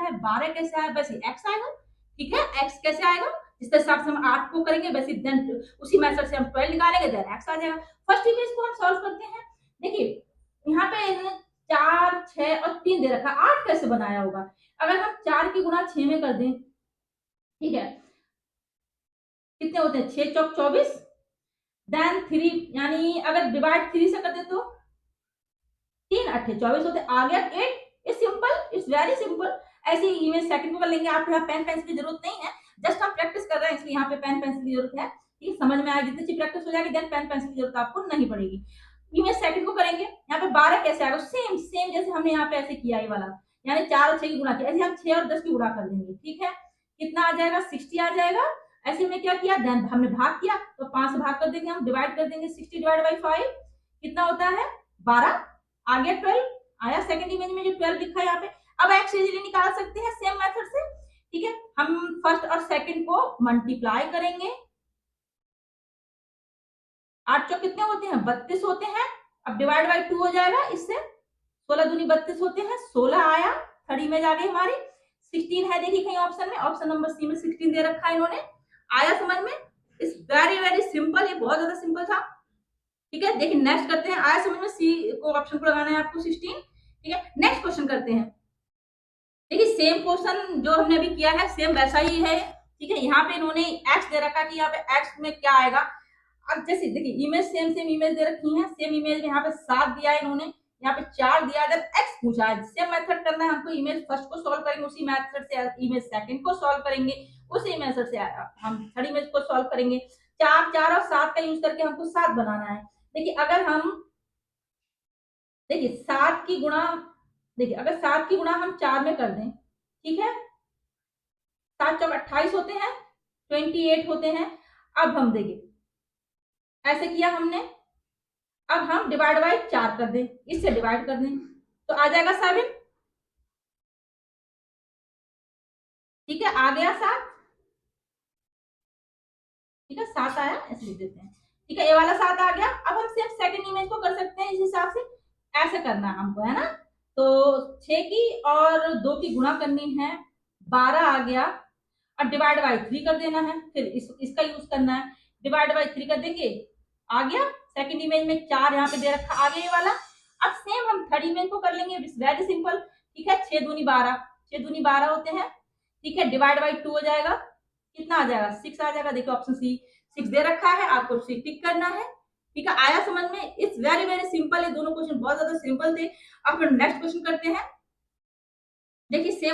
है, 12 कैसे आया, वैसे x आएगा। ठीक है, x कैसे आएगा, जिस हिसाब से हम 8 को करेंगे वैसे देन उसी मेथड से हम 12 निकालेंगे, देन x आ जाएगा। फर्स्ट इमेज को हम सॉल्व करते हैं। देखिए यहाँ पे 4, 6 और 3 दे रखा, 8 कैसे बनाया होगा। अगर हम 4 की गुणा 6 में कर दें, ठीक है, कितने होते हैं, 6 चौक 24, देन 3, यानी अगर डिवाइड 3 से कर दे तो 3 8 24 होते, आ गया 8। It's simple, it's very simple. ऐसे ही इमेज सेकंड को कर लेंगे। आपको यहाँ पेन पेंसिल की जरूरत नहीं है, जस्ट हम प्रैक्टिस कर रहे हैं, इसलिए यहाँ पे पेन पेंसिल की जरूरत है। ठीक, समझ में आया, जितनी अच्छी प्रैक्टिस हो जाएगी देन पेन पेंसिल की जरूरत आपको नहीं पड़ेगी। इमेज सेकंड को करेंगे, यहाँ पे 12 कैसे आएगा, सेम सेम जैसे हमने यहाँ पे ऐसे किया ये वाला, यानी 4 और 6 की गुणा किया, ऐसे हम 6 और 10 की गुणा कर देंगे। ठीक है, कितना आ जाएगा, 60 आ जाएगा। ऐसे में क्या किया, देन हमने भाग किया तो 5 से भाग कर देंगे, हम डिवाइड कर देंगे, 60 डिवाइड बाई 5 कितना होता है, 12, आ गया 12 आया। सेकंड इमेज में जो 12 लिखा है यहाँ पे, अब x इजीली निकाल सकते हैं सेम मेथड से। ठीक है, हम फर्स्ट और सेकंड को मल्टीप्लाई करेंगे, 8 चौक कितने होते हैं, 32 होते हैं। अब डिवाइड बाई 2 हो जाएगा, इससे 16 दूनी 32 होते हैं, 16 आया। थर्ड इमेज आ गई हमारी, 16 है, देखिए कहीं ऑप्शन में, ऑप्शन नंबर सी में 16 दे रखा है इन्होंने। आया समझ में, इट्स वेरी वेरी सिंपल, ये बहुत ज्यादा सिंपल था। ठीक है, देखिए नेक्स्ट करते हैं, आया समझ में, सी को ऑप्शन को लगाना है आपको 16। ठीक है, नेक्स्ट क्वेश्चन करते हैं। देखिए सेम क्वेश्चन जो हमने अभी किया है सेम वैसा ही है। ठीक है, यहाँ पे इन्होंने x दे रखा कि यहाँ पे x में क्या आएगा। अब जैसे देखिए इमेज सेम सेम इमेज दे रखी है, सेम इमेज में यहाँ पे 7 दिया है इन्होंने, यहाँ पे 4 दिया है, x पूछा है। सेम मेथड करना है हमको, इमेज फर्स्ट को सॉल्व करेंगे उसी मेथड से, इमेज सेकंड को सॉल्व करेंगे उसी मेथड से, हम थर्ड इमेज को सॉल्व करेंगे। 4 4 और 7 का यूज करके हमको 7 बनाना है। देखिए अगर हम, देखिए 7 की गुणा, देखिए अगर 7 की गुणा हम 4 में कर दें, ठीक है, 7 चौक 28 होते हैं, 28 होते हैं। अब हम देखिए ऐसे किया हमने, अब हम डिवाइड बाई 4 कर दें, इससे डिवाइड कर दें तो आ जाएगा 7। ठीक है, आ गया 7। ठीक है, 7 आया, ऐसे लिख देते हैं। ठीक है, ये वाला 7 आ गया। अब हम सिर्फ सेकंड इमेज को कर सकते हैं इस हिसाब से, ऐसे करना है हमको, है ना। तो 6 की और 2 की गुणा करनी है, 12 आ गया। अब डिवाइड बाई 3 कर देना है, फिर इसका यूज करना है, डिवाइड बाई 3 कर देंगे, आ गया। सेकंड इमेज में 4 यहाँ पे दे रखा, आ गया ये वाला। अब सेम हम थर्ड इमेज को कर लेंगे, वेरी सिंपल। ठीक है, 6 दूनी 12, 6 दूनी 12 होते हैं। ठीक है, डिवाइड बाई 2 हो जाएगा, कितना आ जाएगा, 6 आ जाएगा। देखिए ऑप्शन सी 6 दे रखा है, आपको सी टिक करना है। ठीक है, आया समझ में, इट्स वेरी वेरी सिंपल। ये दोनों क्वेश्चन बहुत ज्यादा सिंपल थे। अब फिर नेक्स्ट क्वेश्चन करते हैं। देखिए सेम